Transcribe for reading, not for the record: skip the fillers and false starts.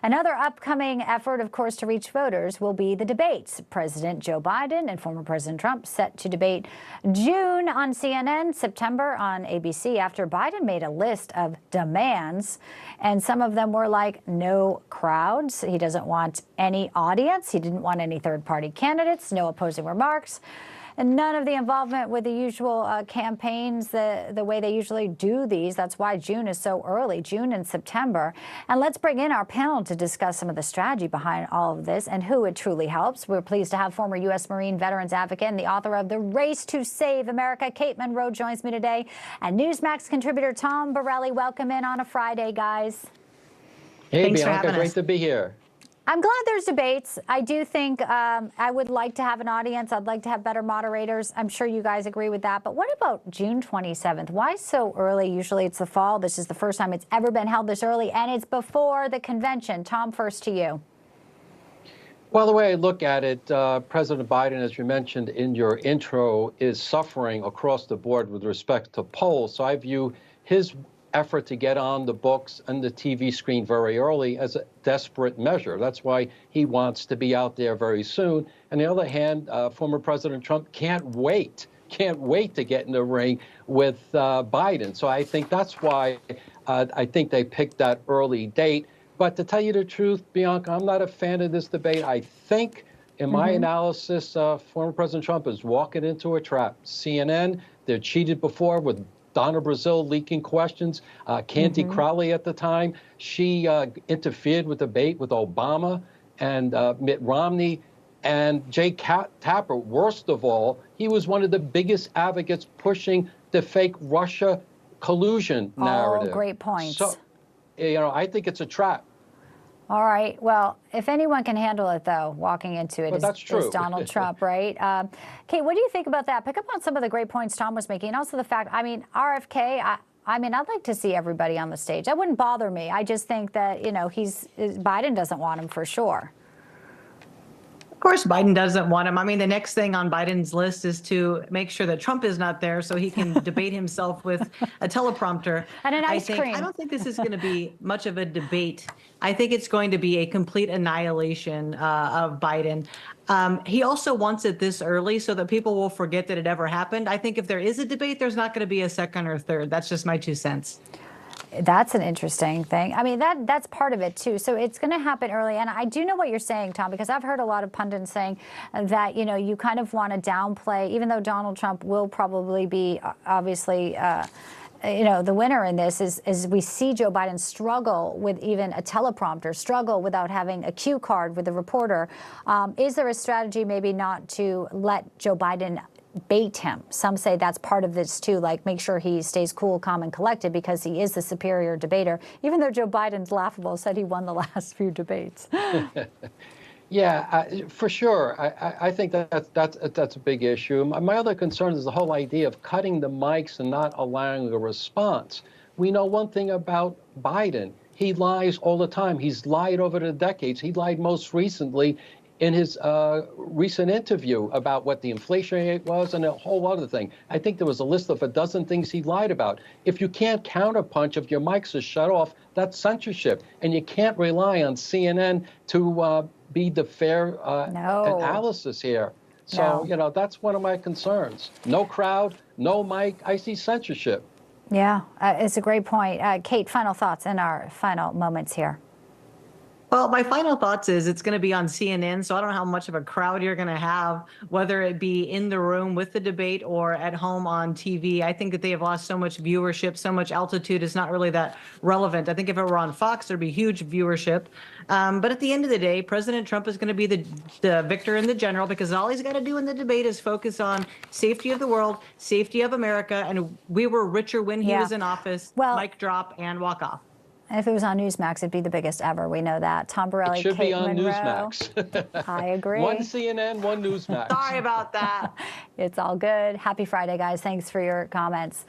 Another upcoming effort, of course, to reach voters will be the debates. President Joe Biden and former President Trump set to debate June on CNN, September on ABC, after Biden made a list of demands. And some of them were like no crowds. He doesn't want any audience. He didn't want any third-party candidates, no opposing remarks. And none of the involvement with the usual campaigns, the way they usually do these. That's why June is so early, June and September. And let's bring in our panel to discuss some of the strategy behind all of this and who it truly helps. We're pleased to have former U.S. Marine veterans advocate and the author of The Race to Save America, Kate Monroe, joins me today. And NewsMax contributor Tom Borelli, welcome in on a Friday, guys. Hey, Thanks Bianca, great to be here. I'm glad there's debates. I do think I would like to have an audience. I'd like to have better moderators. I'm sure you guys agree with that. But what about June 27th? Why so early? Usually it's the fall. This is the first time it's ever been held this early, and it's before the convention. Tom, first to you. Well, the way I look at it, President Biden, as you mentioned in your intro, is suffering across the board with respect to polls. So I view his effort to get on the books and the TV screen very early as a desperate measure. That's why he wants to be out there very soon. On the other hand, former President Trump can't wait to get in the ring with Biden. So I think that's why I think they picked that early date. But to tell you the truth, Bianca, I'm not a fan of this debate. I think, in my analysis, former President Trump is walking into a trap. CNN, they're cheated before with Donna Brazile leaking questions. Candy Crowley at the time, she interfered with the debate with Obama and Mitt Romney. And Jay Tapper, worst of all, he was one of the biggest advocates pushing the fake Russia collusion narrative. Oh, great points. So, I think it's a trap. All right. Well, if anyone can handle it, though, walking into it is Donald Trump, right? Kate, what do you think about that? Pick up on some of the great points Tom was making, and also the fact, I mean, RFK, I mean, I'd like to see everybody on the stage. That wouldn't bother me. I just think that, Biden doesn't want him for sure. Of course, Biden doesn't want him. I mean, the next thing on Biden's list is to make sure that Trump is not there so he can debate himself with a teleprompter. And an ice cream. I don't think this is going to be much of a debate. I think it's going to be a complete annihilation of Biden. He also wants it this early so that people will forget that it ever happened. I think if there is a debate, there's not going to be a second or third. That's just my 2 cents. That's an interesting thing. I mean, that's part of it, too. So it's going to happen early. And I do know what you're saying, Tom, because I've heard a lot of pundits saying that, you kind of want to downplay, even though Donald Trump will probably be, obviously, the winner in this is we see Joe Biden struggle with even a teleprompter, struggle without having a cue card with the reporter. Is there a strategy maybe not to let Joe Biden bait him? Some say that's part of this too, like make sure he stays cool, calm, and collected because he is the superior debater, even though Joe Biden's laughable, said he won the last few debates. Yeah, for sure. I think that's a big issue. My other concern is the whole idea of cutting the mics and not allowing a response. We know one thing about Biden. He lies all the time. He's lied over the decades. He lied most recently in his recent interview about what the inflation rate was and a whole other thing. I think there was a list of a dozen things he lied about. If you can't counterpunch, if your mics are shut off, that's censorship. And you can't rely on CNN to be the fair analysis here. So, that's one of my concerns. No crowd, no mic, I see censorship. Yeah, it's a great point. Kate, final thoughts in our final moments here. Well, my final thoughts is it's going to be on CNN, so I don't know how much of a crowd you're going to have, whether it be in the room with the debate or at home on TV. I think that they have lost so much viewership, so much altitude is not really that relevant. I think if it were on Fox, there'd be huge viewership. But at the end of the day, President Trump is going to be the victor in the general because all he's got to do in the debate is focus on safety of the world, safety of America, and we were richer when he was in office, mic drop, and walk off. And if it was on NewsMax, it'd be the biggest ever. We know that. Tom Borelli, it should Kate be on Monroe. NewsMax. I agree. One CNN, one NewsMax. Sorry about that. It's all good. Happy Friday, guys. Thanks for your comments.